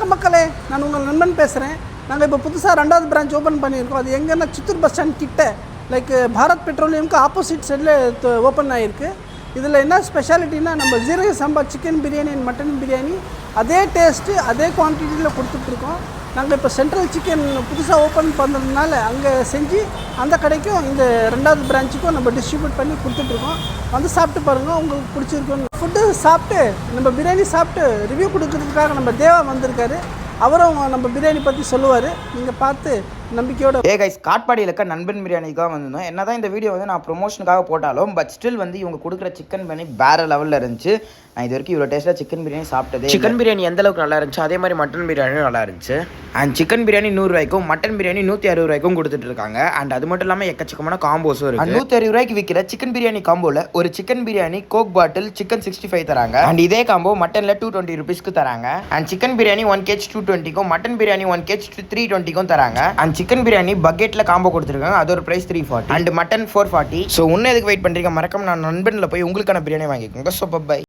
வணக்கம் மக்களே, நான் உங்கள் நண்பன் பேசுகிறேன். நாங்கள் இப்போ புதுசாக 2வது பிரான்ச் ஓப்பன் பண்ணியிருக்கோம். அது எங்கன்னா சித்தூர் பஸ் ஸ்டாண்ட் கிட்ட, லைக் பாரத் பெட்ரோலியமுக்கு ஆப்போசிட் சைடில் ஓப்பன் ஆகிருக்கு. இதில் என்ன ஸ்பெஷாலிட்டினா, நம்ம ஜீரக சம்பா chicken biryani and mutton biryani அதே டேஸ்ட்டு அதே குவான்டிட்டியில் கொடுத்துட்ருக்கோம். நாங்கள் இப்போ சென்ட்ரல் சிக்கன் புதுசாக ஓப்பன் பண்ணுறதுனால அங்கே செஞ்சு அந்த கடைக்கும் இந்த 2வது பிரான்ச்சுக்கும் நம்ம டிஸ்ட்ரிபியூட் பண்ணி கொடுத்துட்ருக்கோம். வந்து சாப்பிட்டு பாருங்கள், உங்களுக்கு பிடிச்சிருக்கும். ஃபுட்டு சாப்பிட்டு நம்ம பிரியாணி சாப்பிட்டு ரிவ்யூ கொடுக்கறதுக்காக நம்ம தேவா வந்திருக்காரு. அவரும் நம்ம பிரியாணி பற்றி சொல்லுவார். நீங்கள் பார்த்து நம்பிக்கையோட. கைஸ், காட்பாடியில் இருக்க நண்பன் பிரியாணிக்கு தான் வந்திருந்தோம். என்ன தான் இந்த வீடியோ வந்து நான் ப்ரொமோஷனுக்காக போட்டாலும் பட் ஸ்டில் வந்து இவங்க கொடுக்குற சிக்கன் பிரியாணி வேறு லெவலில் இருந்துச்சு. நான் இது வரைக்கும் இவ்வளோ டேஸ்ட்டாக சிக்கன் பிரியாணி சாப்பிட்டது. சிக்கன் பிரியாணி எந்த அளவுக்கு நல்லா இருந்துச்சு, அதே மாதிரி மட்டன் பிரியாணியும் நல்லா இருந்துச்சு. அண்ட் சிக்கன் பிரியாணி 100 ரூபாய்க்கும் மட்டன் பிரியாணி 160 ரூபாய்க்கும் கொடுத்துட்டு இருக்காங்க. அண்ட் அது மட்டும் இல்லாமல் எக்கச்சக்கமான காம்போஸும் இருக்குது. 160 ரூபாய்க்கு விற்கிற சிக்கன் பிரியாணி காம்போவில் ஒரு chicken biryani, coke bottle, chicken 65 தராங்க. அண்ட் இதே காம்போ மட்டனில் 220 ருபீஸ்க்கு தராங்க. அண்ட் சிக்கன் பிரியாணி 1 kg 220க்கும் மட்டன் பிரியாணி 1 kg 320க்கும் தராங்க. அண்ட் சிக்கன் பிரியாணி பக்கெட்ல காம்போ கொடுத்துருக்காங்க. அது ஒரு பிரைஸ் 340 அண்ட் மட்டன் 440. ஸோ இன்னும் எதுக்கு வெயிட் பண்ணுறீங்க? மறக்காம நான் நண்பனில் போய் உங்களுக்கான பிரியாணி வாங்கிக்கோங்க. So by.